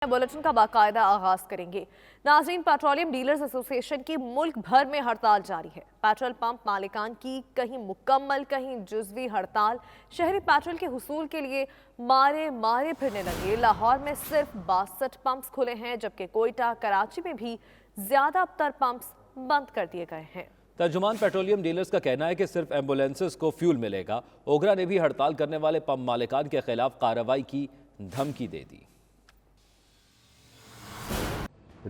Bulletin का बाकायदा आगाज करेंगे। नाज़रीन, पेट्रोलियम डीलर्स एसोसिएशन की मुल्क भर में हड़ताल जारी है। पेट्रोल पंप मालिकान की कहीं मुकम्मल कहीं जुज़वी हड़ताल शहरी पेट्रोल के हुसूल के लिए मारे मारे फिरने लगे। लाहौर में सिर्फ 62 पंप्स खुले हैं, जबकि कोयटा कराची में भी ज्यादा तर पंप्स बंद कर दिए गए हैं। तर्जुमान पेट्रोलियम डीलर्स का कहना है कि सिर्फ एम्बुलेंसेस को फ्यूल मिलेगा। ओगरा ने भी हड़ताल करने वाले पंप मालिकान के खिलाफ कार्रवाई की धमकी दे दी।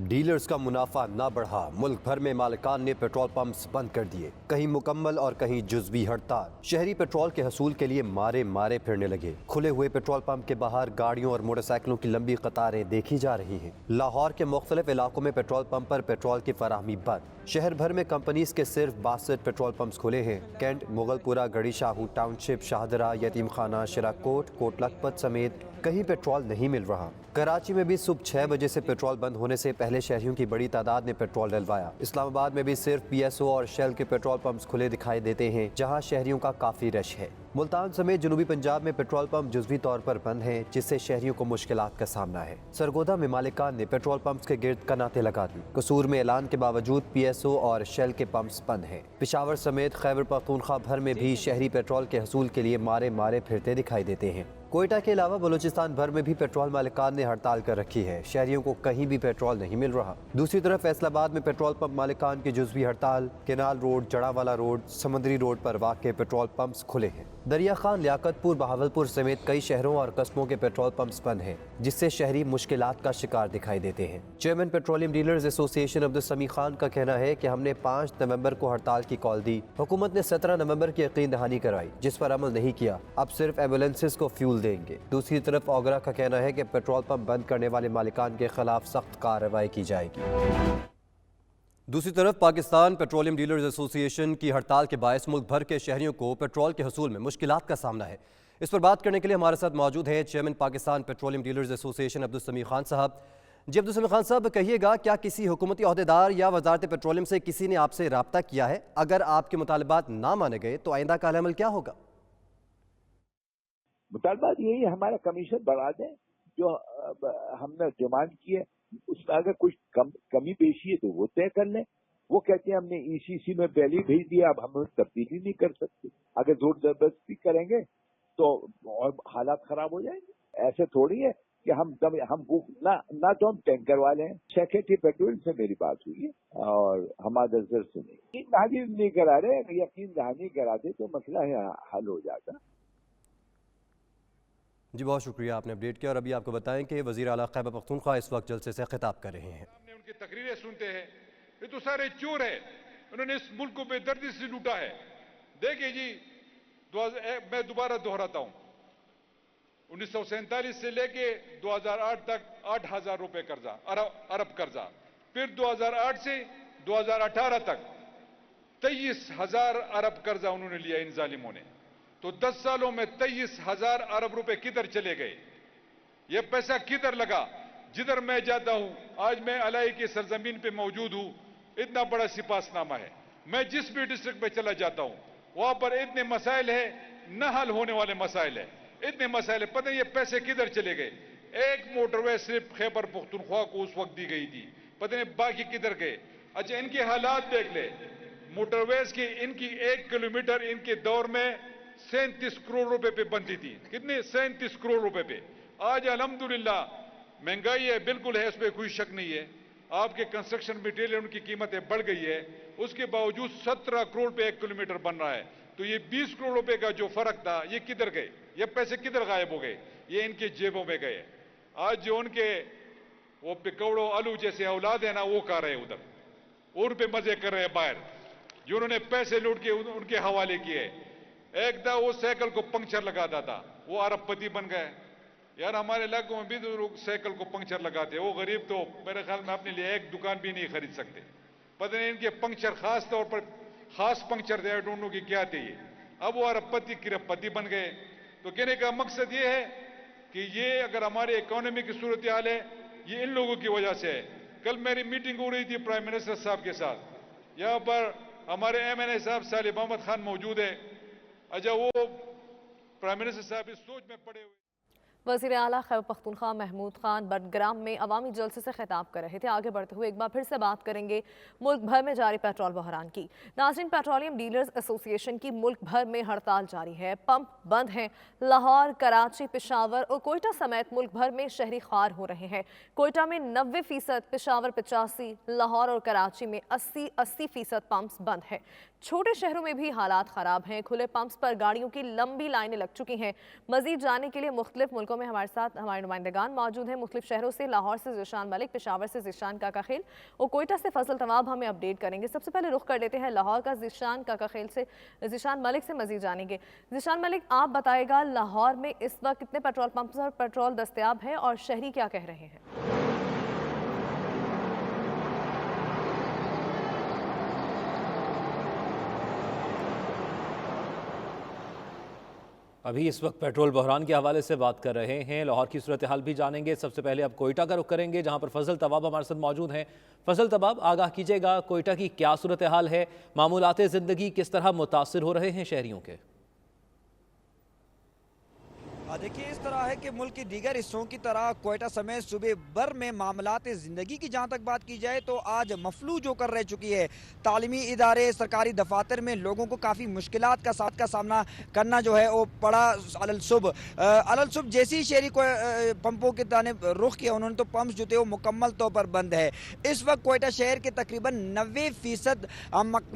डीलर्स का मुनाफा ना बढ़ा, मुल्क भर में मालिकान ने पेट्रोल पंप्स बंद कर दिए। कहीं मुकम्मल और कहीं जुज़वी हड़ताल। शहरी पेट्रोल के हसूल के लिए मारे मारे फिरने लगे। खुले हुए पेट्रोल पंप के बाहर गाड़ियों और मोटरसाइकिलों की लंबी कतारें देखी जा रही हैं। लाहौर के मुख्तलिफ इलाकों में पेट्रोल पंप पर पेट्रोल की फराहमी बंद। शहर भर में कंपनीज के सिर्फ 62 पेट्रोल पंप्स खुले हैं। कैंट, मुगलपुरा, गढ़ी शाहू टाउनशिप, शाहदरा, यतीम खाना, शिराकोट, कोट लखपत समेत कहीं पेट्रोल नहीं मिल रहा। कराची में भी सुबह 6 बजे से पेट्रोल बंद होने से पहले शहरियों की बड़ी तादाद ने पेट्रोल डलवाया। इस्लामाबाद में भी सिर्फ पीएसओ और शेल के पेट्रोल पंप्स खुले दिखाई देते हैं, जहां शहरियों का काफी रश है। मुल्तान समेत जनूबी पंजाब में पेट्रोल पंप जुज़वी तौर पर बंद हैं, जिससे शहरियों को मुश्किलात का सामना है। सरगोदा में मालिकान ने पेट्रोल पंप्स के गिर्द कनाते लगा दी। कसूर में ऐलान के बावजूद पीएसओ और शेल के पंप्स बंद हैं। पेशावर समेत खैबर पख्तूनख्वा भर में भी शहरी पेट्रोल के हसूल के लिए मारे मारे फिरते दिखाई देते हैं। कोयटा के अलावा बलूचिस्तान भर में भी पेट्रोल मालिकान ने हड़ताल कर रखी है। शहरियों को कहीं भी पेट्रोल नहीं मिल रहा। दूसरी तरफ फैसलाबाद में पेट्रोल पंप मालिकान की जुज़वी हड़ताल। केनाल रोड, जड़ावाला रोड, समंदरी रोड पर वाक़े पेट्रोल पंप्स खुले हैं। दरिया खान, लियाकतपुर, बहावलपुर समेत कई शहरों और कस्बों के पेट्रोल पंप्स बंद हैं, जिससे शहरी मुश्किलात का शिकार दिखाई देते हैं। Chairman petroleum dealers association Abdul समी खान का कहना है कि हमने 5 नवंबर को हड़ताल की कॉल दी। हुकूमत ने 17 नवंबर की यकीन दहानी कराई, जिस पर अमल नहीं किया। अब सिर्फ एम्बुलेंसेज को फ्यूल देंगे। दूसरी तरफ ओगरा का कहना है कि पेट्रोल पंप बंद करने वाले मालिकान के खिलाफ सख्त कार्रवाई की जाएगी। दूसरी तरफ पाकिस्तान पेट्रोलियम डीलर्स एसोसिएशन की हड़ताल के बायस मुल्क भर के शहरियों को पेट्रोल के हसूल में मुश्किलात का सामना है। इस पर बात करने के लिए हमारे साथ मौजूद हैं chairman Pakistan petroleum dealers association Abdul समी खान साहब। जी अब्दुल समी खान साहब, कहिएगा, क्या किसी हुकूमती अहदेदार या वजारत पेट्रोलियम से किसी ने आपसे रब्ता किया है? अगर आपके मुतालबात ना माने गए तो आइंदा का अमल क्या होगा? मुतालबात यही है, हमारा कमीशन बढ़ा दें। जो हमने डिमांड की है उसमें अगर कुछ कमी पेशी है तो वो तय कर लें। वो कहते हैं हमने ईसीसी में पहले ही भेज दिया, अब हम तब्दीली नहीं कर सकते। अगर जोर जबरदस्ती करेंगे तो और हालात खराब हो जाएंगे। ऐसे थोड़ी है कि हम ना तो हम टैंकर वाले हैं। सेक्रेटरी पेट्रोल से मेरी बात हुई है और हमारे नजर से नहीं, यकीन दहानी नहीं करा रहे। यकीन दहानी करा दे तो मसला हल हो जाता। जी बहुत शुक्रिया, आपने अपडेट किया। और अभी आपको बताएं कि वज़ीर आला खैबर पख्तूनख्वा इस वक्त जलसे से खिताब कर रहे हैं। हमने उनकी तकरीरें सुनते हैं, ये तो सारे चोर है, उन्होंने इस मुल्क को बेदर्दी से लूटा है। देखिए जी, मैं दोबारा दोहराता हूं, 1947 से लेके 2008 तक 8,000 रुपए कर्जा, अरब कर्जा। फिर 2008 से 2018 तक 23,000 अरब कर्जा उन्होंने लिया इन जालिमों ने। तो 10 सालों में 23,000 अरब रुपए किधर चले गए? ये पैसा किधर लगा? जिधर मैं जाता हूं, आज मैं अलाई की सरजमीन पे मौजूद हूं, इतना बड़ा सिपासनामा है। मैं जिस भी डिस्ट्रिक्ट में चला जाता हूं, वहां पर इतने मसाइल है, न हल होने वाले मसाइल है, इतने मसाइल है। पता नहीं ये पैसे किधर चले गए? एक मोटरवे सिर्फ खैबर पख्तूनख्वा को उस वक्त दी गई थी, पता नहीं बाकी किधर गए। अच्छा, इनके हालात देख ले, मोटरवेज की इनकी 1 किलोमीटर इनके दौर में 37 करोड़ रुपए पे बनती थी। कितने? 37 करोड़ रुपए पे। आज अल्हम्दुलिल्लाह महंगाई है, बिल्कुल है, इस पर कोई शक नहीं है। आपके कंस्ट्रक्शन मटेरियल उनकी कीमतें बढ़ गई है, उसके बावजूद 17 करोड़ पे 1 किलोमीटर बन रहा है। तो ये 20 करोड़ रुपए का जो फर्क था, ये किधर गए? ये पैसे किधर गायब हो गए? ये इनके जेबों में गए। आज जो उनके वो पिकौड़ो आलू जैसे औलाद है ना, वो खा रहे उधर, उन पे मजे कर रहे हैं बाहर, जो उन्होंने पैसे लूट के उनके हवाले किए। एक था वो साइकिल को पंक्चर लगाता था, वो अरबपति बन गए। यार हमारे इलाकों में भी तो लोग साइकिल को पंक्चर लगाते हैं। वो गरीब तो मेरे ख्याल में अपने लिए एक दुकान भी नहीं खरीद सकते। पता नहीं इनके पंक्चर खास तौर पर खास पंक्चर थे, डोंटो की क्या थे ये। अब वो अरबपति किरबपति बन गए। तो कहने का मकसद ये है कि ये अगर हमारी इकोनॉमी की सूरत हाल है, ये इन लोगों की वजह से है। कल मेरी मीटिंग हो रही थी प्राइम मिनिस्टर साहब के साथ, यहाँ पर हमारे MNA साहब सालिम अहमद खान मौजूद है। अच्छा, वो प्राइम मिनिस्टर साहब इस सोच में पड़े हुए। वज़ीर आला खैबर पख्तूनख्वा महमूद खान बडग्राम में अवामी जलसे से खिताब कर रहे थे। आगे बढ़ते हुए एक बार फिर से बात करेंगे मुल्क भर में जारी पेट्रोल बहरान की। नाज़रीन, पेट्रोलियम डीलर्स एसोसिएशन की मुल्क भर में हड़ताल जारी है। पंप बंद हैं। लाहौर, कराची, पेशावर और कोयटा समेत मुल्क भर में शहरी ख्वार हो रहे हैं। कोयटा में 90%, पेशावर 85%, लाहौर और कराची में 80% पंप्स बंद हैं। छोटे शहरों में भी हालात ख़राब हैं। खुले पंप्स पर गाड़ियों की लंबी लाइनें लग चुकी हैं। मजीद जानने के लिए मुख्तलिफ मुल्कों में हमारे साथ हमारे नुमाइंदगान मौजूद हैं। मुख्तलिफ शहरों से, लाहौर से ज़ीशान मलिक, पेशावर से ज़ीशान काकाखेल और कोयटा से फजल तवाब हमें अपडेट करेंगे। सबसे पहले रुख कर लेते हैं लाहौर का। ज़ीशान काकाखेल से, ज़ीशान मलिक से मजीद जानेंगे। ज़ीशान मलिक, आप बताएगा लाहौर में इस वक्त कितने पेट्रोल पंप पर पेट्रोल दस्तयाब है और शहरी क्या कह रहे हैं? अभी इस वक्त पेट्रोल बहरान के हवाले से बात कर रहे हैं। लाहौर की सूरत हाल भी जानेंगे। सबसे पहले अब कोयटा का रुख करेंगे, जहां पर फजल तवाब हमारे साथ मौजूद हैं। फजल तवाब, आगाह कीजिएगा, कोयटा की क्या सूरत हाल है? मामूलात ज़िंदगी किस तरह मुतासिर हो रहे हैं शहरियों के? देखिए, इस तरह है कि मुल्क की दीगर हिस्सों की तरह कोयटा समेत सूबे भर में मामलात ज़िंदगी की जहाँ तक बात की जाए तो आज मफलूज होकर रह चुकी है। तालीमी इदारे, सरकारी दफातर में लोगों को काफ़ी मुश्किलात का सामना करना जो है वो पड़ा। अलसुब जैसे ही शहरी को पंपों के ताने रुख किया उन्होंने, तो पंप जो थे वो मुकम्मल तौर पर बंद है। इस वक्त कोयटा शहर के तकरीबन 90%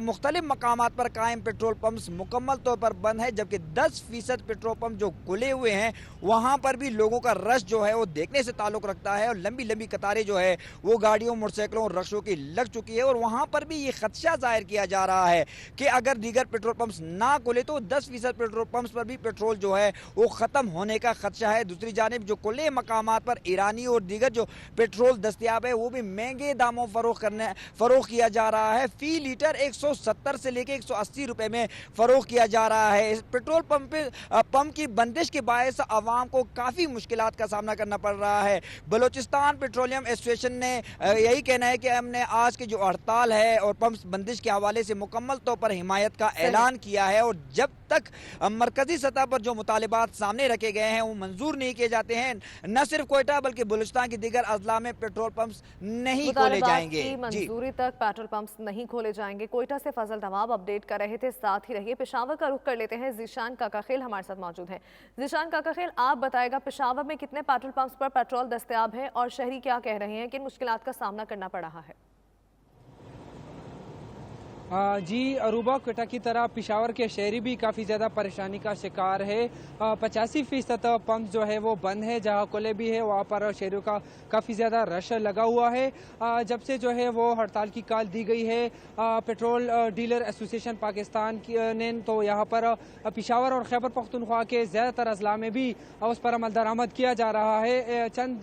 मुख्तलिफ मकामात पर कायम पेट्रोल पंप्स मुकम्मल तौर पर बंद है, जबकि 10% पेट्रोल पंप जो खुले हुए हैं वहां पर भी लोगों का रश जो है वो देखने से ताल्लुक रखता है और लंबी लंबी कतारें जो है वो गाड़ियों, मोटरसाइकिलों और रक्षों की लग चुकी है। और वहां पर भी ये खदशा जाहिर किया जा रहा है कि अगर दीगर पेट्रोल पंप्स ना खुले तो 10% पेट्रोल पंप्स पर भी पेट्रोल जो है वो खत्म होने का खदशा है। दूसरी जानिब जो खुले मकामात पर ईरानी और दीगर जो पेट्रोल दस्तयाब है वो भी महंगे दामों फरोख्त किया जा रहा है। फी लीटर 170 से लेकर 180 रुपए में फरोख्त किया जा रहा है। पेट्रोल पंप की बंदिश के बायस आवाम को काफ़ी मुश्किलात का सामना करना पड़ रहा है। बलूचिस्तान पेट्रोलियम एसोसिएशन ने यही कहना है कि हमने आज की जो हड़ताल है और पंप बंदिश के हवाले से मुकम्मल तौर पर हिमायत का ऐलान किया है और जब तक मरकजी सतह पर जो मुतालिबात सामने रखे गए हैं वो मंजूर नहीं किए जाते हैं, न सिर्फ कोयटा बल्कि बलूचिस्तान की दीगर अजला में पेट्रोल पंप्स नहीं खोले जाएंगे। मंजूरी तक पेट्रोल पंप्स नहीं खोले जाएंगे। कोयटा से फजल तवाब अपडेट कर रहे थे, साथ ही रहिए। पेशावर का रुख कर लेते हैं। ज़ीशान काकाखेल हमारे साथ मौजूद हैं। ज़ीशान काकाखेल, आप बताएगा पेशावर में कितने पेट्रोल पंप्स पर पेट्रोल दस्तयाब है और शहरी क्या कह रहे हैं, किन मुश्किलात का सामना करना पड़ रहा है? जी अरूबा, कोयटा की तरह पेशावर के शहरी भी काफ़ी ज़्यादा परेशानी का शिकार है। 85% पंप जो है वो बंद है, जहाँ खुले भी है वहाँ पर शहरियों का काफ़ी ज़्यादा रश लगा हुआ है। जब से जो है वो हड़ताल की कॉल दी गई है पेट्रोल डीलर एसोसिएशन पाकिस्तान ने, तो यहाँ पर पेशावर और खैबर पख्तूनख्वा के ज़्यादातर अजला में भी उस पर अमल दरामद किया जा रहा है। चंद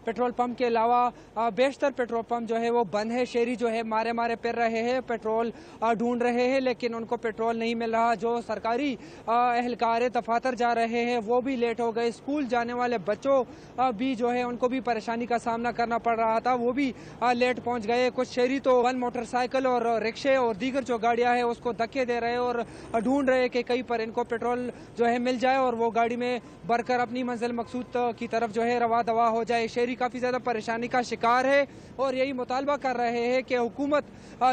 पेट्रोल पंप के अलावा बेशतर पेट्रोल पंप जो है वो बंद है। शहरी जो है मारे मारे फिर रहे हैं, पेट्रोल ढूंढ रहे हैं, लेकिन उनको पेट्रोल नहीं मिल रहा। जो सरकारी एहलकार दफातर जा रहे हैं वो भी लेट हो गए। स्कूल जाने वाले बच्चों भी जो है उनको भी परेशानी का सामना करना पड़ रहा था, वो भी लेट पहुंच गए। कुछ शहरी तो मोटरसाइकिल और रिक्शे और दीगर जो गाड़ियां हैं उसको धक्के दे रहे हैं और ढूंढ रहे कि कहीं पर इनको पेट्रोल जो है मिल जाए और वो गाड़ी में भरकर अपनी मंजिल मकसूद की तरफ जो है रवा दवा हो जाए। शहरी काफ़ी ज़्यादा परेशानी का शिकार है और यही मुतालबा कर रहे हैं कि हुकूमत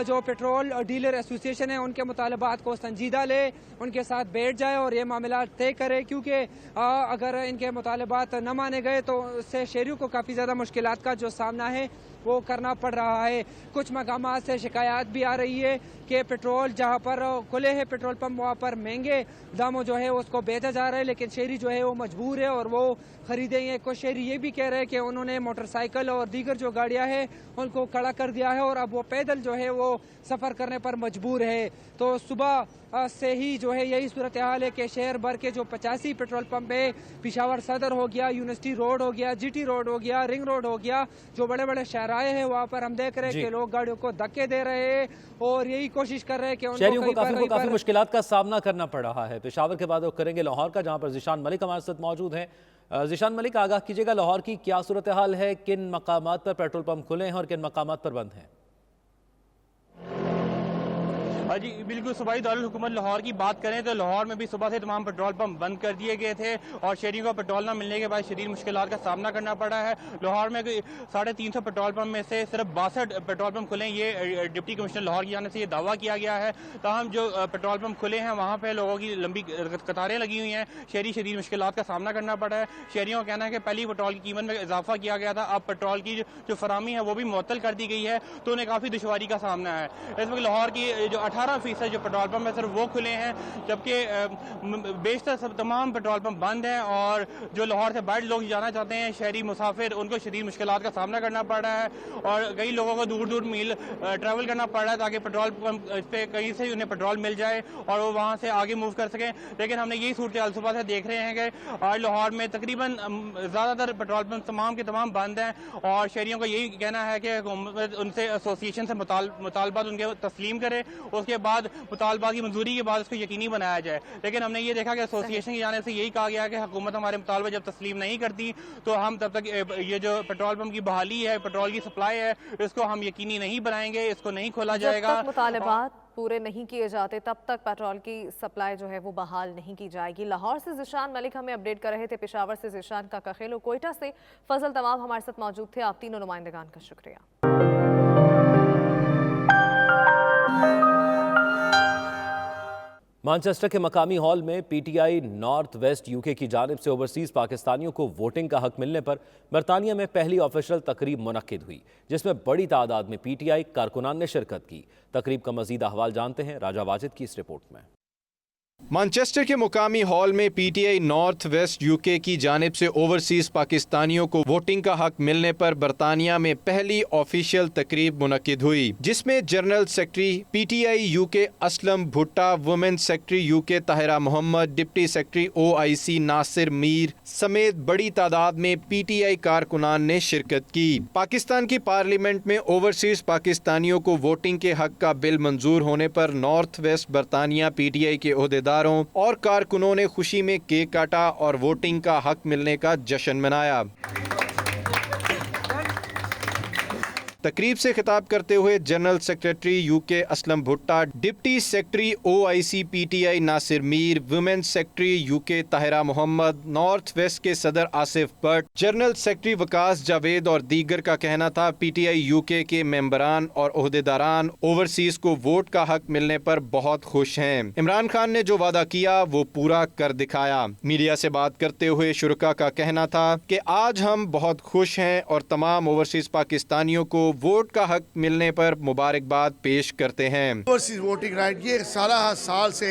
जो पेट्रोल डीलर एसोसिएशन है उनके मुतालबात को संजीदा ले, उनके साथ बैठ जाए और ये मामला तय करे, क्योंकि अगर इनके मुतालबात न माने गए तो उससे शहरियों को काफ़ी ज़्यादा मुश्किलात का जो सामना है वो करना पड़ रहा है। कुछ मकामात से शिकायत भी आ रही है कि पेट्रोल जहाँ पर खुले हैं पेट्रोल पंप वहाँ पर महंगे दामों जो है उसको बेचा जा रहा है, लेकिन शहरी जो है वो मजबूर है और वो खरीदेंगे। कुछ शहरी ये भी कह रहे हैं कि उन्होंने मोटरसाइकिल और दीगर जो गाड़ियाँ हैं उनको खड़ा कर दिया है और अब वो पैदल जो है वो सफ़र करने पर मजबूर है। तो सुबह से ही जो है यही सूरत हाल है कि शहर भर के जो 85 पेट्रोल पंप है, पेशावर सदर हो गया, यूनिवर्सिटी रोड हो गया, जीटी रोड हो गया, रिंग रोड हो गया, जो बड़े बड़े शहराए हैं वहाँ पर हम देख रहे हैं कि लोग गाड़ियों को धक्के दे रहे हैं और यही कोशिश कर रहे हैं कि शहरियों को काफी मुश्किलात का सामना करना पड़ रहा है। पेशावर के बाद करेंगे लाहौर का, जहाँ पर ज़ीशान मलिक हमारे साथ मौजूद हैं। ज़ीशान मलिक, आगाह कीजिएगा, लाहौर की क्या सूरत हाल है, किन मकामात पर पेट्रोल पंप खुले हैं और किन मकामात पर बंद हैं? ہاں جی بالکل، صوبائی دارالحکومت لاہور کی بات کریں تو لاہور میں بھی صبح سے تمام پیٹرول پمپ بند کر دیے گئے تھے اور شہریوں کو پیٹرول نہ ملنے کے بعد شدید مشکلات کا سامنا کرنا پڑا ہے۔ لاہور میں 350 پیٹرول پمپ میں سے صرف 62 پیٹرول پمپ کھلے ہیں، یہ ڈپٹی کمشنر لاہور کی جانب سے یہ دعویٰ کیا گیا ہے۔ تاہم جو پیٹرول پمپ کھلے ہیں وہاں پہ لوگوں کی لمبی قطاریں لگی ہوئی ہیں، شہری شدید مشکلات کا سامنا کرنا پڑا ہے۔ شہریوں کا کہنا ہے کہ پہلی پیٹرول کی قیمت میں اضافہ کیا گیا تھا، اب پیٹرول کی جو فراہمی ہے وہ بھی معطل کر دی گئی ہے، تو انہیں کافی دشواری کا سامنا ہے۔ اس وقت لاہور کی جو 18% جو پیٹرول پمپ ہے صرف وہ کھلے ہیں، جبکہ بیشتر تمام پیٹرول پمپ بند ہیں اور جو لاہور سے باہر لوگ جانا چاہتے ہیں شہری مسافر، ان کو شدید مشکلات کا سامنا کرنا پڑ رہا ہے اور کئی لوگوں کو دور دور میل ٹریول کرنا پڑ رہا ہے تاکہ پیٹرول پمپ پہ کہیں سے انہیں پیٹرول مل جائے اور وہ وہاں سے آگے موو کر سکیں۔ لیکن ہم نے یہی صورتحال صبح سے دیکھ رہے ہیں کہ آج لاہور میں تقریباً زیادہ تر پیٹرول پمپ تمام کے تمام بند ہیں اور شہریوں کا یہی کہنا ہے کہ حکومت ان سے ایسوسیشن سے مطالبات ان کے تسلیم کرے، اس کے بعد مطالبات کی منظوری کے بعد اس کو یقینی بنایا جائے۔ لیکن ہم نے یہ دیکھا کہ ایسوسیشن کی جانب سے یہی کہا گیا کہ حکومت ہمارے مطالبے جب تسلیم نہیں کرتی تو ہم تب تک یہ جو پیٹرول پمپ کی بحالی ہے، پیٹرول کی سپلائی ہے، اس کو ہم یقینی نہیں بنائیں گے، اس کو نہیں کھولا جائے گا۔ جب تک مطالبات پورے نہیں کیے جاتے تب تک پیٹرول کی سپلائی جو ہے وہ بحال نہیں کی جائے گی۔ لاہور سے ذیشان ملک ہمیں اپڈیٹ کر رہے تھے، پشاور سے ذیشان کا کخیل، کوئٹہ سے فضل طواب ہمارے ساتھ موجود تھے۔ آپ تینوں نمائندگان کا شکریہ۔ مانچسٹر کے مقامی ہال میں پی T I north west U K کی جانب سے اوورسیز پاکستانیوں کو ووٹنگ کا حق ملنے پر برطانیہ میں پہلی آفیشل تقریب منعقد ہوئی، جس میں بڑی تعداد میں پی ٹی آئی کارکنان نے شرکت کی۔ تقریب کا مزید احوال جانتے ہیں راجہ واجد کی اس رپورٹ میں۔ مانچسٹر کے مقامی ہال میں پی T I north west U K کی جانب سے اوورسیز پاکستانیوں کو ووٹنگ کا حق ملنے پر برطانیہ میں پہلی آفیشیل تقریب منعقد ہوئی، جس میں general secretary P T I you K Aslam Bhatta, woman secretary U K Tahira Muhammad, deputy secretary O I سی ناصر میر سمیت بڑی تعداد میں پی ٹی آئی کارکنان نے شرکت کی۔ پاکستان کی پارلیمنٹ میں اوورسیز پاکستانیوں کو ووٹنگ کے حق کا بل منظور ہونے پر نارتھ ویسٹ برطانیہ پی ٹی آئی کے عہدیداروں اور کارکنوں نے خوشی میں کیک کاٹا اور ووٹنگ کا حق ملنے کا جشن منایا۔ تقریب سے خطاب کرتے ہوئے general secretary U K Aslam Bhatta, deputy secretary O I C P T I Nasir Mir, women secretary U K Tahira Muhammad, north west کے صدر آصف بٹ، جنرل سیکریٹری وکاس جاوید اور دیگر کا کہنا تھا پی ٹی آئی یو کے ممبران اور عہدیداران اوورسیز کو ووٹ کا حق ملنے پر بہت خوش ہیں۔ عمران خان نے جو وعدہ کیا وہ پورا کر دکھایا۔ میڈیا سے بات کرتے ہوئے شرکا کا کہنا تھا کہ آج ہم بہت خوش ہیں اور تمام اوورسیز پاکستانیوں کو ووٹ کا حق ملنے پر مبارکباد پیش کرتے ہیں۔ اوورسیز ووٹنگ رائٹ یہ سالہ سال سے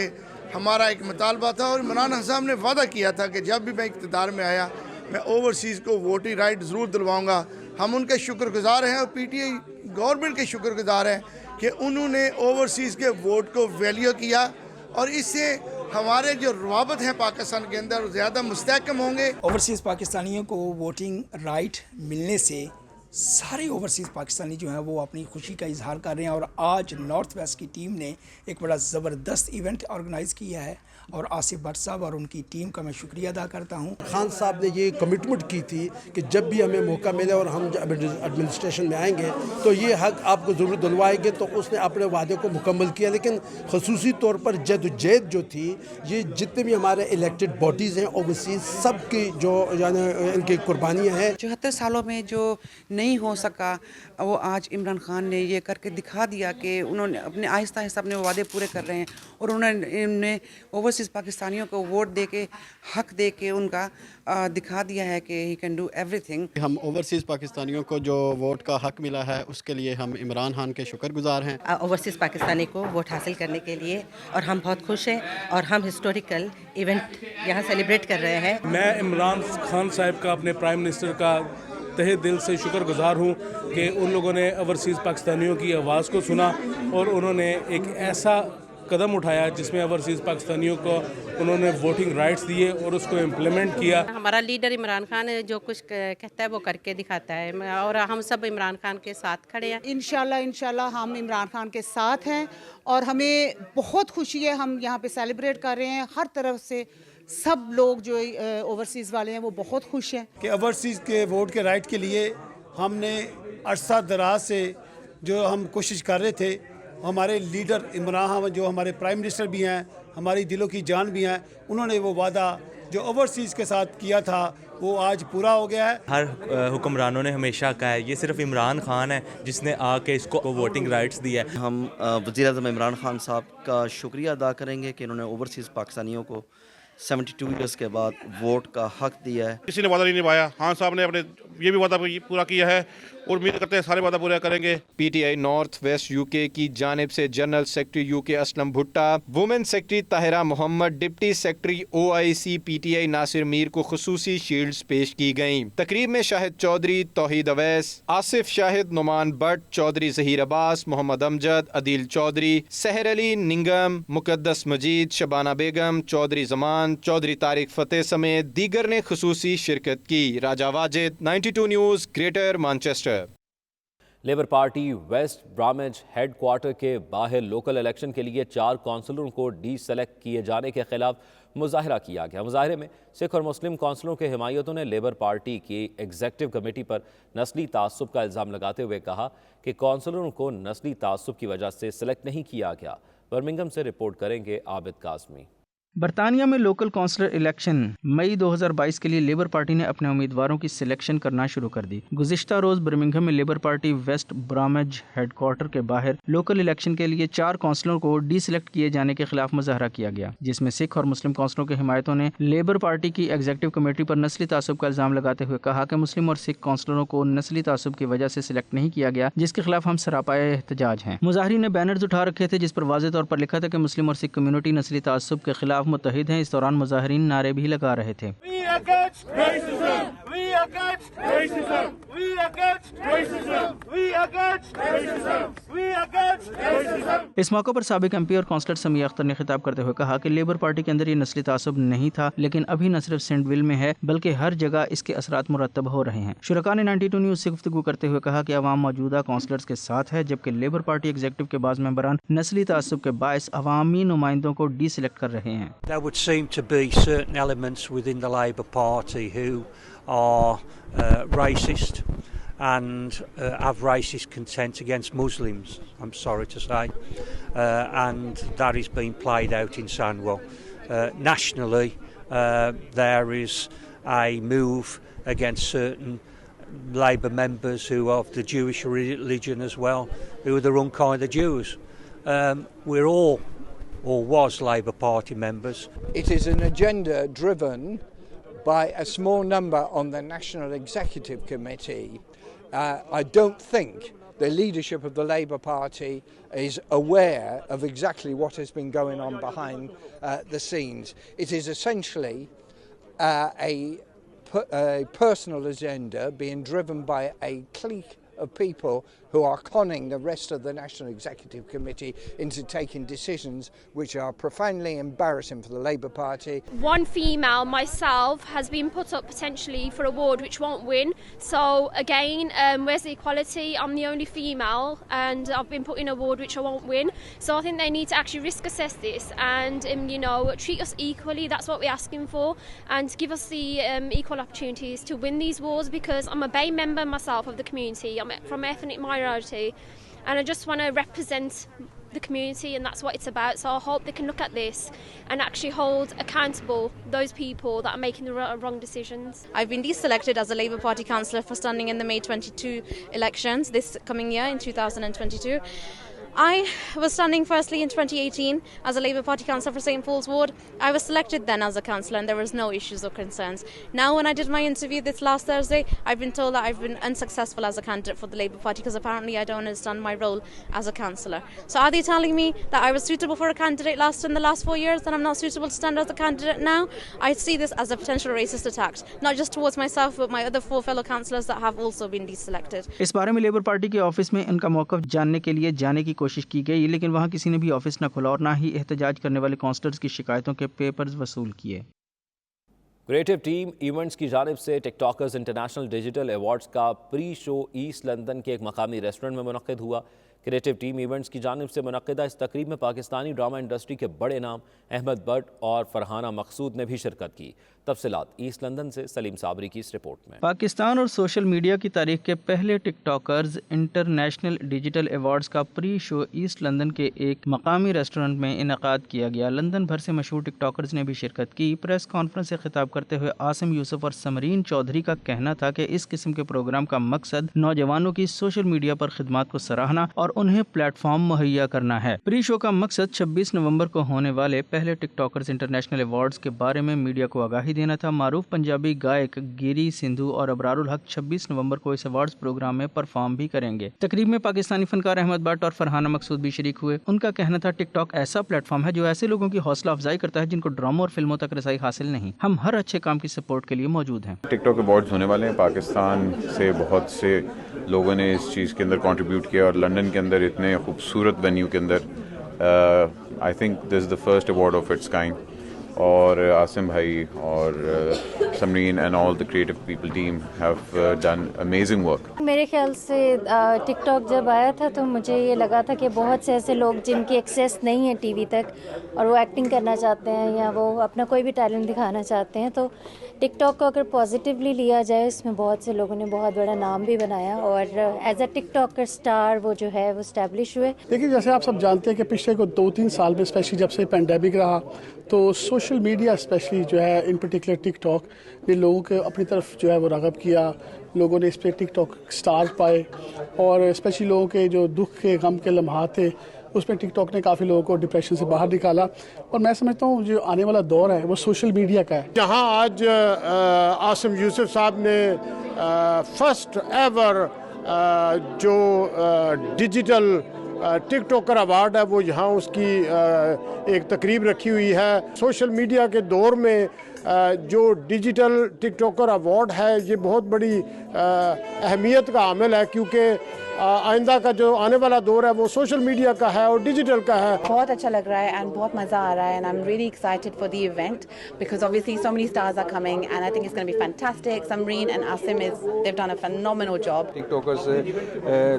ہمارا ایک مطالبہ تھا اور عمران خان صاحب نے وعدہ کیا تھا کہ جب بھی میں اقتدار میں آیا میں اوورسیز کو ووٹنگ رائٹ ضرور دلواؤں گا۔ ہم ان کے شکر گزار ہیں اور پی ٹی آئی گورنمنٹ کے شکر گزار ہیں کہ انہوں نے اوورسیز کے ووٹ کو ویلیو کیا اور اس سے ہمارے جو روابط ہیں پاکستان کے اندر زیادہ مستحکم ہوں گے۔ اوورسیز پاکستانیوں کو ووٹنگ رائٹ ملنے سے سارے اوورسیز پاکستانی جو ہیں وہ اپنی خوشی کا اظہار کر رہے ہیں اور آج نارتھ ویسٹ کی ٹیم نے ایک بڑا زبردست ایونٹ آرگنائز کیا ہے اور آصف بٹ صاحب اور ان کی ٹیم کا میں شکریہ ادا کرتا ہوں۔ خان صاحب نے یہ کمٹمنٹ کی تھی کہ جب بھی ہمیں موقع ملے اور ہم ایڈمنسٹریشن میں آئیں گے تو یہ حق آپ کو ضرور دلوائیں گے، تو اس نے اپنے وعدے کو مکمل کیا۔ لیکن خصوصی طور پر جدوجہد جو تھی، یہ جتنے بھی ہمارے الیکٹڈ باڈیز ہیں اوورسیز سب کی جو یعنی ان کی قربانیاں ہیں۔ 74 سالوں میں جو نہیں ہو سکا وہ آج عمران خان نے یہ کر کے دکھا دیا کہ انہوں نے اپنے آہستہ آہستہ اپنے وعدے پورے کر رہے ہیں اور انہوں نے اوورسیز پاکستانیوں کو ووٹ دے کے حق دے کے ان کا دکھا دیا ہے کہ he can do every thing. ہم اوورسیز پاکستانیوں کو جو ووٹ کا حق ملا ہے اس کے لیے ہم عمران خان کے شکر گزار ہیں۔ اوورسیز پاکستانی کو ووٹ حاصل کرنے کے لیے اور ہم بہت خوش ہیں اور ہم ہسٹوریکل ایونٹ یہاں سیلیبریٹ کر رہے ہیں۔ میں عمران خان صاحب کا اپنے پرائم منسٹر کا تہہ دل سے شکر گزار ہوں کہ ان لوگوں نے اوورسیز پاکستانیوں کی آواز کو سنا اور انہوں نے ایک ایسا قدم اٹھایا جس میں اوورسیز پاکستانیوں کو انہوں نے ووٹنگ رائٹس دیے اور اس کو امپلیمنٹ کیا۔ ہمارا لیڈر عمران خان جو کچھ کہتا ہے وہ کر کے دکھاتا ہے اور ہم سب عمران خان کے ساتھ کھڑے ہیں۔ انشاءاللہ ہم عمران خان کے ساتھ ہیں اور ہمیں بہت خوشی ہے، ہم یہاں پہ سیلیبریٹ کر رہے ہیں۔ ہر طرف سے سب لوگ جو اوورسیز والے ہیں وہ بہت خوش ہیں کہ اوورسیز کے ووٹ کے رائٹ کے لیے ہم نے عرصہ دراز سے جو ہم کوشش کر رہے تھے ہمارے لیڈر عمران خان جو ہمارے پرائم منسٹر بھی ہیں، ہماری دلوں کی جان بھی ہیں، انہوں نے وہ وعدہ جو اوورسیز کے ساتھ کیا تھا وہ آج پورا ہو گیا ہے۔ ہر حکمرانوں نے ہمیشہ کہا ہے، یہ صرف عمران خان ہے جس نے آ کے اس کو ووٹنگ رائٹس دیا ہے۔ ہم وزیر اعظم عمران خان صاحب کا شکریہ ادا کریں گے کہ انہوں نے اوورسیز پاکستانیوں کو 72 ایئرس کے بعد ووٹ کا حق دیا ہے۔ کسی نے وعدہ نہیں نبھایا، خان صاحب نے اپنے یہ بھی وعدہ پورا کیا ہے اور امید کرتے ہیں سارے وعدہ پورا کریں گے۔ P T I north west U K کی جانب سے general secretary U K Aslam Bhatta, woman secretary Tahira Muhammad, deputy secretary O I C P T I Nasir Mir کو خصوصی شیلڈز پیش کی گئیں۔ تقریب میں شاہد چودھری، توحید اویس، آصف شاہد، نعمان بٹ، چودھری ظہیر عباس، محمد امجد، عدیل چودھری، سحر علی ننگم، مقدس مجید، شبانہ بیگم، چودھری زمان، چودھری طارق فتح سمیت دیگر نے خصوصی شرکت کی۔ Raja Wajid, 92 news, Greater Manchester. Labour Party West Bromwich head quarter کے باہر لوکل الیکشن کے لیے 4 کونسلروں کو ڈی سلیکٹ کیے جانے کے خلاف مظاہرہ کیا گیا۔ مظاہرے میں سکھ اور مسلم کونسلروں کے حمایتوں نے لیبر پارٹی کی ایگزیکٹو کمیٹی پر نسلی تعصب کا الزام لگاتے ہوئے کہا کہ کونسلروں کو نسلی تعصب کی وجہ سے سلیکٹ نہیں کیا گیا۔ برمنگھم سے رپورٹ کریں گے عابد قاسمی۔ برطانیہ میں لوکل کونسلر الیکشن مئی 2022 کے لیے لیبر پارٹی نے اپنے امیدواروں کی سلیکشن کرنا شروع کر دی۔ گزشتہ روز برمنگھم میں Labour Party West Bromwich head quarter کے باہر لوکل الیکشن کے لیے 4 کونسلروں کو ڈی سلیکٹ کیے جانے کے خلاف مظاہرہ کیا گیا، جس میں سکھ اور مسلم کونسلروں کے حمایتوں نے لیبر پارٹی کی ایگزیکٹو کمیٹی پر نسلی تعصب کا الزام لگاتے ہوئے کہا کہ مسلم اور سکھ کونسلروں کو نسلی تعصب کی وجہ سے سلیکٹ نہیں کیا گیا، جس کے خلاف ہم سراپائے احتجاج ہیں۔ مظاہرین نے بینرز اٹھا رکھے تھے جس پر واضح طور پر لکھا تھا کہ مسلم اور سکھ کمیونٹی نسلی تعصب کے خلاف متحد ہیں۔ اس دوران مظاہرین نعرے بھی لگا رہے تھے۔ اس موقع پر سابق ایم پی اور کونسلر سمیہ اختر نے خطاب کرتے ہوئے کہا کہ لیبر پارٹی کے اندر یہ نسلی تعصب نہیں تھا، لیکن ابھی نہ صرف سینٹ ویل میں ہے بلکہ ہر جگہ اس کے اثرات مرتب ہو رہے ہیں۔ شرکاء نے 92 نیوز سے گفتگو کرتے ہوئے کہا کہ عوام موجودہ کونسلرز کے ساتھ ہے، جبکہ لیبر پارٹی ایگزیکٹو کے بعض ممبران نسلی تعصب کے باعث عوامی نمائندوں کو ڈی سلیکٹ کر رہے ہیں۔ There would seem to be certain elements within the Labour Party who are racist and have racist content against Muslims, I'm sorry to say, and that is being played out in Sandwell. Nationally, there is a move against certain Labour members who are of the Jewish religion as well, who are the wrong kind of Jews. We're all or was Labour Party members. It is an agenda driven by a small number on the National Executive Committee. I don't think the leadership of the Labour Party is aware of exactly what has been going on behind the scenes. It is essentially a personal agenda being driven by a clique of people who are conning the rest of the National Executive Committee into taking decisions which are profoundly embarrassing for the Labour Party. One female, myself, has been put up potentially for a ward which won't win. So again, where's the equality? I'm the only female and I've been put in a ward which I won't win. So I think they need to actually risk assess this and treat us equally. That's what we're asking for, and give us the equal opportunities to win these wards, because I'm a Bay member myself of the community. I'm from ethnic minority and I just want to represent the community, and that's what it's about. So I hope they can look at this and actually hold accountable those people that are making the wrong decisions. I've been deselected as a Labour Party councillor for standing in the May 22 elections this coming year in 2022. I was standing firstly in 2018 as a Labour Party councillor for St Paul's Ward. I was selected then as a councillor and there was no issues or concerns. Now when I did my interview this last Thursday, I've been told that I've been unsuccessful as a candidate for the Labour Party because apparently I don't understand my role as a councillor. So are they telling me that I was suitable for a candidate in the last 4 years, that I'm not suitable to stand as a candidate now? I see this as a potential racist attack, not just towards myself but my other 4 fellow councillors that have also been deselected. اس بارے میں Labour party کے office میں ان کا موقف جاننے کے لیے جانے کی کوشش کی گئی، لیکن وہاں کسی نے بھی آفس نہ کھولا اور نہ ہی احتجاج کرنے والے کونسلرز کی شکایتوں کے پیپرز وصول کیے۔ کریٹو ٹیم ایونٹس کی جانب سے ٹک ٹاکرز انٹرنیشنل ڈیجیٹل ایوارڈز کا پری شو ایسٹ لندن کے ایک مقامی ریسٹورنٹ میں منعقد ہوا۔ کریٹو ٹیم ایونٹس کی جانب سے منعقدہ اس تقریب میں پاکستانی ڈرامہ انڈسٹری کے بڑے نام احمد بٹ اور فرحانہ مقصود نے بھی شرکت کی۔ تفصیلات ایسٹ لندن سے سلیم صابری کی اس رپورٹ میں۔ پاکستان اور سوشل میڈیا کی تاریخ کے پہلے ٹک ٹاکرز انٹرنیشنل ڈیجیٹل ایوارڈز کا پری شو ایسٹ لندن کے ایک مقامی ریسٹورنٹ میں انعقاد کیا گیا۔ لندن بھر سے مشہور ٹک ٹاکرز نے بھی شرکت کی۔ پریس کانفرنس سے خطاب کرتے ہوئے عاصم یوسف اور سمرین چودھری کا کہنا تھا کہ اس قسم کے پروگرام کا مقصد نوجوانوں کی سوشل میڈیا پر خدمات کو سراہنا اور انہیں پلیٹ فارم مہیا کرنا ہے۔ پری شو کا مقصد 26 نومبر کو ہونے والے پہلے ٹک ٹاکرز انٹرنیشنل ایوارڈز کے بارے میں میڈیا کو آگاہی دینا تھا۔ معروف پنجابی گائک گیری سندھو اور ابرار الحق 26 نومبر کو اس ایوارڈز پروگرام میں پرفارم بھی کریں گے۔ تقریب میں پاکستانی فنکار احمد بٹ اور فرحانہ مقصود بھی شریک ہوئے۔ ان کا کہنا تھا ٹک ٹاک ایسا پلیٹ فارم ہے جو ایسے لوگوں کی حوصلہ افزائی کرتا ہے جن کو ڈراموں اور فلموں تک رسائی حاصل نہیں۔ ہم ہر اچھے کام کی سپورٹ کے لیے موجود ہیں۔ ٹک ٹاک ایوارڈز ہونے والے ہیں، پاکستان سے بہت سے لوگوں نے اس چیز کے اندر کنٹریبیوٹ کیا اور لندن کے اندر اتنے خوبصورت وینیو کے اندر I think this is the first award of its kind, اور عاصم بھائی اور Simran and all the creative people team have done amazing work. میرے خیال سے ٹک ٹاک جب آیا تھا تو مجھے یہ لگا تھا کہ بہت سے ایسے لوگ جن کی ایکسیس نہیں ہے ٹی وی تک اور وہ ایکٹنگ کرنا چاہتے ہیں یا وہ اپنا کوئی بھی ٹیلنٹ دکھانا چاہتے ہیں، تو ٹک ٹاک کو اگر پازیٹیولی لیا جائے اس میں بہت سے لوگوں نے بہت بڑا نام بھی بنایا اور as a TikToker star وہ جو ہے وہ اسٹیبلش ہوئے۔ دیکھیے جیسے آپ سب جانتے ہیں کہ پچھلے کو 2-3 سال میں اسپیشلی جب سے پینڈیمک رہا تو سوشل میڈیا اسپیشلی جو ہے ان پرٹیکولر ٹک ٹاک نے لوگوں کو اپنی طرف جو ہے وہ راغب کیا، لوگوں نے اس پہ ٹک ٹاک اسٹار پائے اور اسپیشلی لوگوں کے جو دکھ کے غم کے لمحات تھے اس میں ٹک ٹاک نے کافی لوگوں کو ڈپریشن سے باہر نکالا، اور میں سمجھتا ہوں جو آنے والا دور ہے وہ سوشل میڈیا کا ہے۔ جہاں آج عاصم یوسف صاحب نے فرسٹ ایور جو ڈیجیٹل ٹک ٹاکر ایوارڈ ہے وہ یہاں اس کی ایک تقریب رکھی ہوئی ہے۔ سوشل میڈیا کے دور میں جو ڈیجیٹل ٹک ٹاکر ایوارڈ ہے یہ بہت بڑی اہمیت کا عامل ہے، کیونکہ آئندہ کا جو آنے والا دور ہے وہ سوشل میڈیا کا ہے اور ڈیجیٹل کا ہے۔ بہت اچھا لگ رہا ہے اینڈ بہت مزہ آ رہا ہے and I am really excited for the event because obviously so many stars are coming and I think it's going to be fantastic. Samreen and Asim they've done a phenomenal job. TikTokers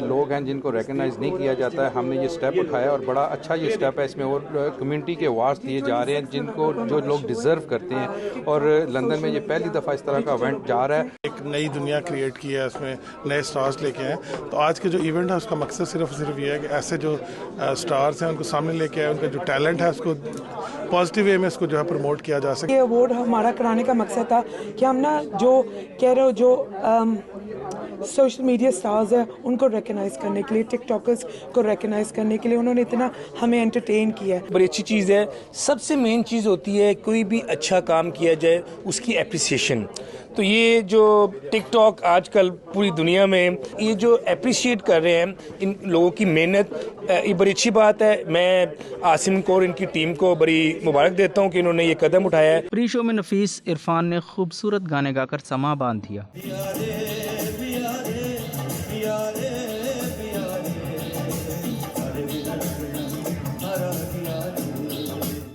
لوگ ہیں جن کو recognise نہیں کیا جاتا ہے، ہم نے یہ اسٹیپ اٹھایا اور بڑا اچھا یہ اسٹیپ ہے، اس میں اور کمیونٹی کے ایوارڈز دیے جا رہے ہیں جن کو جو لوگ ڈیزرو کرتے ہیں، اور لندن میں یہ پہلی دفعہ اس طرح کا ایونٹ جا رہا ہے۔ ایک نئی دنیا کریٹ کی ہے، اس میں نئے سٹارز لے کے آئے، تو آج کے جو ایونٹ ہے اس کا مقصد صرف یہ ہے کہ ایسے جو سٹارز ہیں ان کو سامنے لے کے آئے، ان کا جو ٹیلنٹ ہے اس کو پازیٹیو وے میں اس کو جو ہے پروموٹ کیا جا سکے۔ یہ ایوارڈ ہمارا کرانے کا مقصد تھا کہ ہم نا جو کہہ رہے ہو جو سوشل میڈیا سٹارز ہیں ان کو ریکگنائز کرنے کے لیے، ٹک ٹاکرز کو ریکگنائز کرنے کے لیے انہوں نے اتنا ہمیں انٹرٹین کیا ہے۔ بڑی اچھی چیز ہے۔ سب سے مین چیز ہوتی ہے کوئی بھی اچھا کام کیا جائے اس کی اپریسیشن، تو یہ جو ٹک ٹاک آج کل پوری دنیا میں یہ جو اپریشیٹ کر رہے ہیں ان لوگوں کی محنت، یہ بڑی اچھی بات ہے۔ میں عاصم کو اور ان کی ٹیم کو بڑی مبارک دیتا ہوں کہ انہوں نے یہ قدم اٹھایا ہے۔ پری شو میں نفیس عرفان نے خوبصورت گانے گا کر سما باندھ دیا۔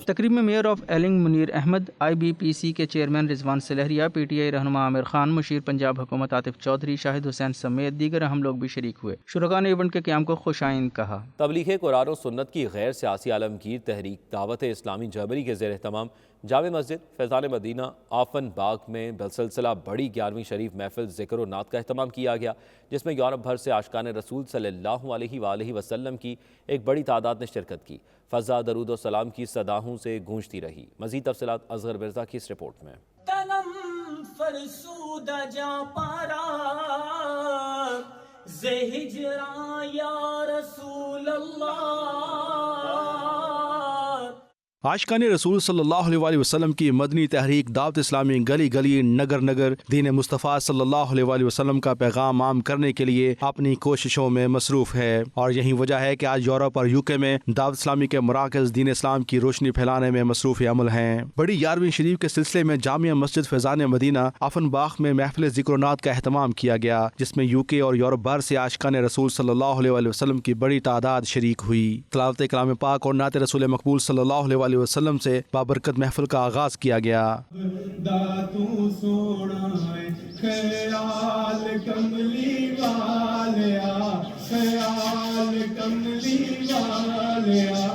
تقریب میں mayor of Ealing Munir Ahmed, I B P C کے چیئرمین رضوان سلہریہ، پی ٹی آئی رہنما عامر خان، مشیر پنجاب حکومت عاطف چودھری، شاہد حسین سمیت دیگر اہم لوگ بھی شریک ہوئے۔ شرکاء نے ایونٹ کے قیام کو خوش آئند کہا۔ تبلیغ قرآن و سنت کی غیر سیاسی عالمگیر تحریک دعوت اسلامی جرمنی کے زیر اہتمام جامع مسجد فیضان مدینہ آفن باغ میں بسلسلہ بڑی 11ویں شریف محفل ذکر و نعت کا اہتمام کیا گیا، جس میں یورپ بھر سے عاشقان رسول صلی اللہ علیہ وآلہ وسلم کی ایک بڑی تعداد نے شرکت کی۔ فضا درود و سلام کی صداؤں سے گونجتی رہی۔ مزید تفصیلات اصغر مرزا کی اس رپورٹ میں۔ تنم فرسود جا پارا زہجراں یا رسول اللہ۔ عاشقان رسول صلی اللہ علیہ وآلہ وسلم کی مدنی تحریک دعوت اسلامی گلی گلی نگر نگر دین مصطفیٰ صلی اللہ علیہ وآلہ وسلم کا پیغام عام کرنے کے لیے اپنی کوششوں میں مصروف ہے، اور یہی وجہ ہے کہ آج یورپ اور یو کے میں دعوت اسلامی کے مراکز دین اسلام کی روشنی پھیلانے میں مصروف عمل ہیں۔ بڑی 11ویں شریف کے سلسلے میں جامع مسجد فیضان مدینہ آفن باغ میں محفل ذکر و نعت کا اہتمام کیا گیا، جس میں یو کے اور یورپ بھر سے عاشقان رسول صلی اللہ علیہ وآلہ وسلم کی بڑی تعداد شریک ہوئی۔ تلاوت کلام پاک اور نعت رسول مقبول صلی اللہ علیہ वसल्लम से बाबरकत महफिल का आगाज किया गया। दातू सोना ख्याल कमली वालिया, ख्याल कमली वालिया।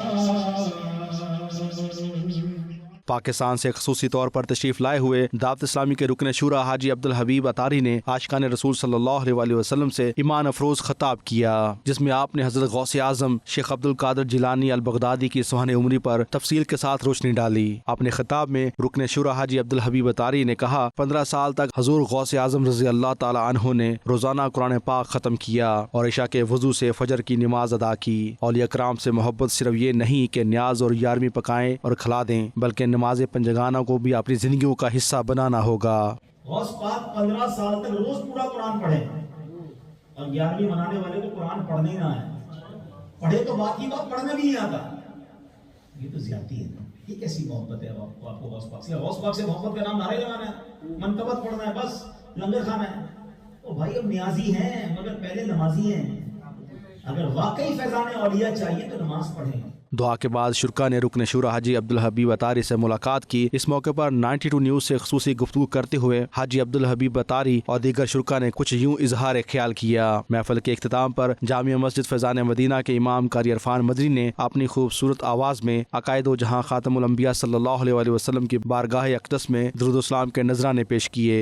पाकिस्तान से खसूसी तौर पर तशरीफ लाए हुए दावत इस्लामी के रुकन शूरा हाजी अब्दुल हबीब अतारी ने आशिकान रसूल सल्लल्लाहु अलैहि वसल्लम से ईमान अफरोज खिताब किया, जिसमें आपने हजरत गौसे आजम शेख अब्दुल कादिर जिलानी अल बगदादी की सुहानी उम्री पर तफसील के साथ रोशनी डाली। अपने खिताब में रुकन शूरा हाजी अब्दुल हबीब अतारी ने कहा, 15 साल तक हजूर गौसे आजम रजी अल्लाह ताला अन्हु ने रोजाना कुरान पाक खत्म किया और इशा के वजू से फजर की नमाज अदा की। औलिया कराम से मोहब्बत सिर्फ ये नहीं कि न्याज और यारमी पकाएं और खिला दें, बल्कि नमाज पंजगाना को भी अपनी जिंदगियों का हिस्सा बनाना होगा। गौस पाक 15 साल तक रोज पूरा कुरान पढ़े और 11वीं मनाने वाले को कुरान पढ़ने ही ना है, पढ़े तो बाकी बात पढ़ने भी नहीं आता। ये तो ज्यादती है, ये कैसी मोहब्बत है आपको गौस पाक से? गौस पाक से मोहब्बत का नाम नारे लगाना है, मनकबत पढ़ना है, बस लंगर खाना है। ओ भाई अब नियाजी हैं मगर पहले नमाजी हैं। अगर वाकई फैजान औलिया चाहिए तो नमाज पढ़ें। दुआ के बाद शुरा ने रुकन शूरा हाजी अब्दुल हबीब अतारी से मुलाकात की। इस मौके पर 92 न्यूज़ से खसूसी गुफ्तगू करते हुए हाजी अब्दुल हबीब अतारी और दीगर शुरा ने कुछ यूं इजहार ख्याल किया। महफिल के इख्तिताम पर जामिया मस्जिद फैजान मदीना के इमाम कारी इरफान मदनी ने अपनी खूबसूरत आवाज़ में अकायद जहाँ खातमुल अंबिया सल्लल्लाहु अलैहि वसल्लम की बारगाह अक़दस में दुरूद सलाम के नजराने पेश किए।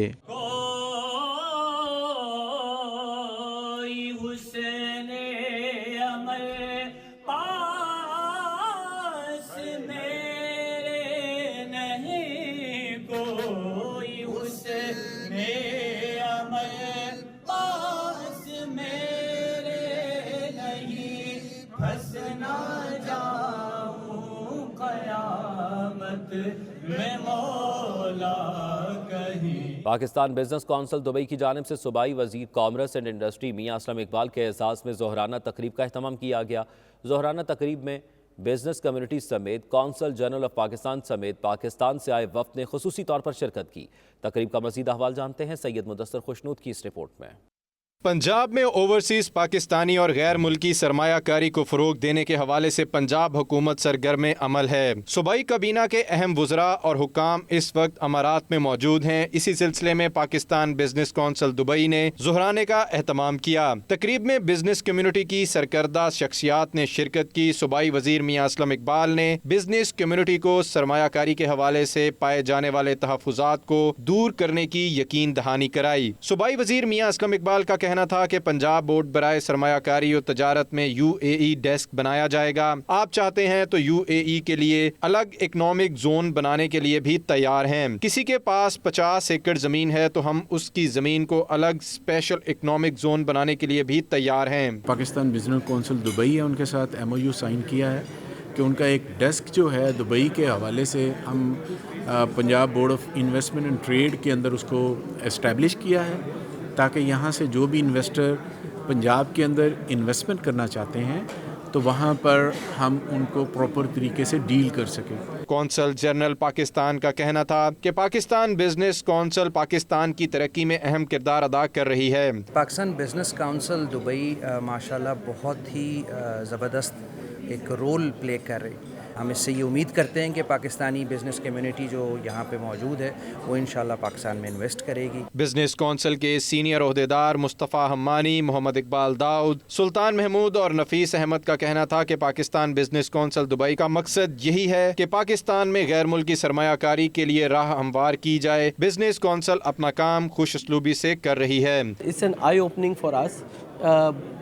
पाकिस्तान बिजनेस कौंसिल दुबई की जानिब से सूबाई वजीर कॉमर्स एंड इंडस्ट्री मियां असलम इकबाल के एहसास में ज़ोहराना तकरीब का अहतमाम किया गया। ज़ोहराना तकरीब में बिजनेस कम्युनिटी समेत कौंसल जनरल ऑफ पाकिस्तान समेत पाकिस्तान से आए वफ्द ने खुसूसी तौर पर शिरकत की। तकरीब का मज़ीद अहवाल जानते हैं सैयद मुदस्सर खुशनूद की इस रिपोर्ट में। पंजाब में ओवरसीज पाकिस्तानी और गैर मुल्की सरमायाकारी को फरोग देने के हवाले से पंजाब हुकूमत सरगर्म अमल है। सूबाई काबीना के अहम वज़रा और हुकाम इस वक्त अमारात में मौजूद हैं। इसी सिलसिले में पाकिस्तान बिजनेस कौंसिल दुबई ने ज़ोहराने का एहतमाम किया। तकरीब में बिजनेस कम्युनिटी की सरकर्दा शख्सियात ने शिरकत की। सूबाई वजीर मियां असलम इकबाल ने बिजनेस कम्युनिटी को सरमायाकारी के हवाले से पाए जाने वाले तहफ़्फ़ुज़ात को दूर करने की यकीन दहानी कराई। सूबाई वजीर मियां असलम इकबाल का कहना था कि पंजाब बोर्ड बराए सरमायाकारी और तजारत में UAE डेस्क बनाया जाएगा। आप चाहते हैं तो UAE के लिए अलग इकनॉमिक जोन बनाने के लिए भी तैयार हैं। किसी के पास 50 एकड़ ज़मीन है तो हम उसकी ज़मीन को अलग स्पेशल इकनॉमिक जोन बनाने के लिए भी तैयार हैं। पाकिस्तान बिजनेस कौंसिल दुबई है, उनके साथ MOU साइन किया है कि उनका एक डेस्क जो है दुबई के हवाले से हम Punjab board of investment and trade के अंदर उसको इस्टेब्लिश किया है, ताकि यहाँ से जो भी इन्वेस्टर पंजाब के अंदर इन्वेस्टमेंट करना चाहते हैं तो वहाँ पर हम उनको प्रॉपर तरीके से डील कर सकें। कौंसल जनरल पाकिस्तान का कहना था कि पाकिस्तान बिजनेस कौंसिल पाकिस्तान की तरक्की में अहम किरदार अदा कर रही है। पाकिस्तान बिजनेस काउंसिल दुबई माशाल्लाह बहुत ही ज़बरदस्त एक रोल प्ले कर रही। हम इससे ये उम्मीद करते हैं कि पाकिस्तानी बिजनेस कम्युनिटी जो यहाँ पे मौजूद है वो इंशाल्लाह पाकिस्तान में इन्वेस्ट करेगी। बिजनेस कौंसिल के सीनियर ओहदेदार मुस्तफ़ा हम्मानी, मोहम्मद इकबाल दाऊद, सुल्तान महमूद और नफीस अहमद का कहना था कि पाकिस्तान बिजनेस कौंसिल दुबई का मकसद यही है कि पाकिस्तान में गैर मुल्की सरमायाकारी के लिए राह हमवार की जाए। बिजनेस कौंसिल अपना काम खुश उसलूबी से कर रही है। It's an I opening for us.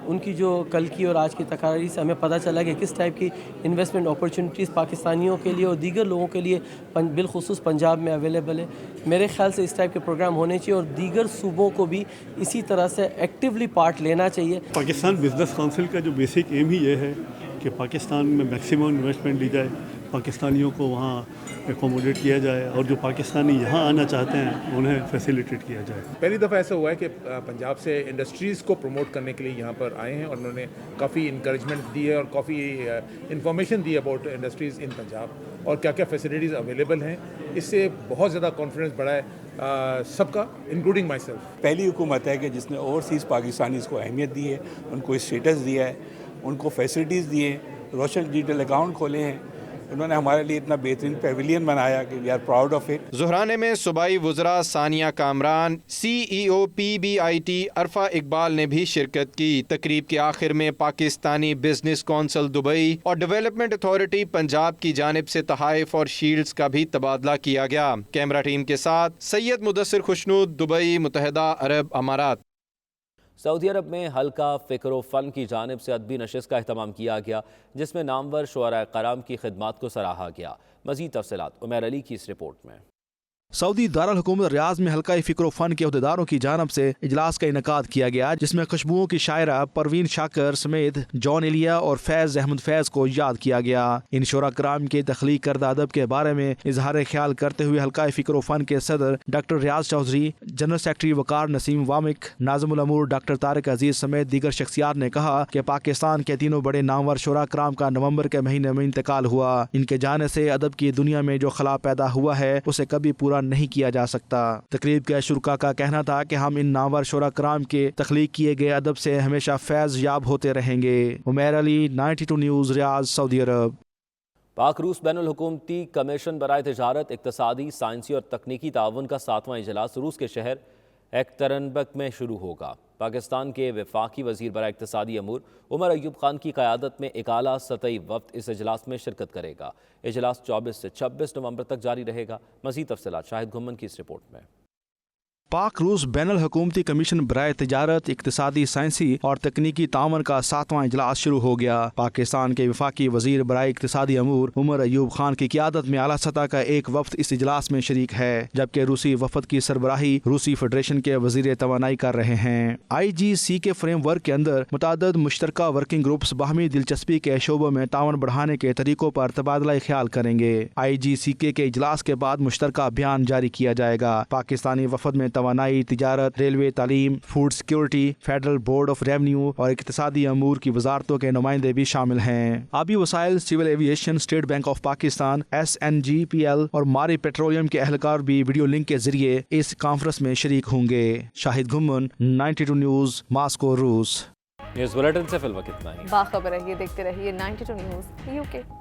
उनकी जो कल की और आज की तकारीर से हमें पता चला कि किस टाइप की इन्वेस्टमेंट अपॉर्चुनिटीज़ पाकिस्तानियों के लिए और दीगर लोगों के लिए बिलखुसूस पंजाब में अवेलेबल है। मेरे ख्याल से इस टाइप के प्रोग्राम होने चाहिए और दीगर सूबों को भी इसी तरह से एक्टिवली पार्ट लेना चाहिए। पाकिस्तान बिजनेस काउंसिल का जो बेसिक एम ही ये है कि पाकिस्तान में मैक्सिमम इन्वेस्टमेंट ली जाए, पाकिस्तानियों को वहाँ एकोमोडेट किया जाए और जो पाकिस्तानी यहाँ आना चाहते हैं उन्हें फैसिलिटेट किया जाए। पहली दफ़ा ऐसा हुआ है कि पंजाब से इंडस्ट्रीज़ को प्रमोट करने के लिए यहाँ पर आए हैं और उन्होंने काफ़ी इंकरेजमेंट दी है और काफ़ी इंफॉर्मेशन दी है अबाउट इंडस्ट्रीज़ इन पंजाब और क्या क्या फैसिलिटीज़ अवेलेबल हैं। इससे बहुत ज़्यादा कॉन्फिडेंस बढ़ा है सबका, इंक्लूडिंग माई सेल्फ। पहली हुकूमत है कि जिसने ओवरसीज़ पाकिस्तानीज़ को अहमियत दी है, उनको स्टेटस दिया है, उनको फैसिलिटीज़ दी हैं, रोशन डिजिटल अकाउंट खोले हैं, उन्होंने हमारे लिए इतना बेहतरीन पेविलियन बनाया कि we are proud of it. ज़ुहराने में सूबाई वज़रा सानिया कामरान, CEO PBIT अरफा इकबाल ने भी शिरकत की। तकरीब के आखिर में पाकिस्तानी बिजनेस कौंसिल दुबई और डेवलपमेंट अथॉरिटी पंजाब की जानिब से तहाइफ और शील्ड्स का भी तबादला किया गया। कैमरा टीम के साथ सैयद मुदस्सिर खुशनूद, दुबई, मुत्तहिदा अरब अमारात। सऊदी अरब में हल्का फ़िक्र व फ़न की जानिब से अदबी नशिस्त का अहतमाम किया गया, जिसमें नामवर शुअरा कराम की खिदमात को सराहा गया। मज़ीद तफसीलात उमैर अली की इस रिपोर्ट में। सऊदी दारुल हुकूमत रियाज में हल्का फ़िक्र व फ़न के अहदेदारों की जानब से इजलास का इनकाद किया गया, जिसमें खुशबुओं की शायरा परवीन शाकर समेत जॉन एलिया और फैज़ अहमद फैज़ को याद किया गया। इन शुरा कराम के तख्लीक करदा अदब के बारे में इजहार ख्याल करते हुए हल्का फ़िक्र व फ़न के सदर डॉक्टर रियाज चौधरी, जनरल सेक्रेटरी वकार नसीम वामिक, नाज़िमुल अमूर डॉक्टर तारिक अजीज़ समेत दीगर शख्सियात ने कहा कि पाकिस्तान के तीनों बड़े नामवर शुरा कराम का नवंबर के महीने में इंतकाल हुआ। इनके जाने से अदब की दुनिया में जो खला पैदा हुआ है उसे कभी पूरा नहीं किया जा सकता। तकरीब के शुरा का कहना था कि हम इन नामवर शुरा कराम के तख्लीक किए गए अदब से हमेशा फैज़ याब होते रहेंगे। उमैर अली, 92 न्यूज़, रियाज, सऊदी अरब। पाक रूस बैनुल हुकूमती कमीशन बराए तिजारत, इक्तसादी, साइंसी और तकनीकी ताउन का 7वां इजलास रूस के शहर एकतरनबर्ग में शुरू होगा। पाकिस्तान के वफाकी वज़ीर बराए इक्तसादी अमूर उमर अयूब खान की क़यादत में एक आला सतही वफ़द इस इजलास में शिरकत करेगा। इजलास 24 से 26 नवंबर तक जारी रहेगा। मज़ीद तफसीलात शाहिद घुम्मन की इस रिपोर्ट में। पाक रूस बैनुल हुकूमती कमीशन बराए तिजारत, इक्तिसादी, साइंसी और तकनीकी तावन का 7वां इजलास शुरू हो गया। पाकिस्तान के वफाकी वजीर बराए इक्तिसादी अमूर उमर अयूब खान की क़यादत में आला सतह का एक वफ्द इस इजलास में शरीक है, जबकि रूसी वफद की सरबराही रूसी फेडरेशन के वजीर तवानाई कर रहे हैं। IGC के फ्रेमवर्क के अंदर मुतादद मुश्तरका वर्किंग ग्रुप्स बाहमी दिलचस्पी के शोबों में तावन बढ़ाने के तरीकों पर तबादला ख्याल करेंगे। IGCK के इजलास के बाद मुश्तरका अभियान जारी किया जाएगा। पाकिस्तानी वफद में तवानाई, तिजारत, रेलवे, तालीम, food security, federal board of revenue और इक्तिसादी अमूर की वजारतों के नुमाइंदे भी शामिल हैं। आबी वसाइल, civil aviation, state bank of Pakistan, SNGPL और मारी पेट्रोलियम के अहलकार भी वीडियो लिंक के जरिए इस कॉन्फ्रेंस में शरीक होंगे। शाहिद घुम्मन, 92 न्यूज़, मास्को, रूस। न्यूज़ बुलेटिन से फिलहाल इतना ही। बाखबर रहिए, देखते रहिए 92 न्यूज़ UK।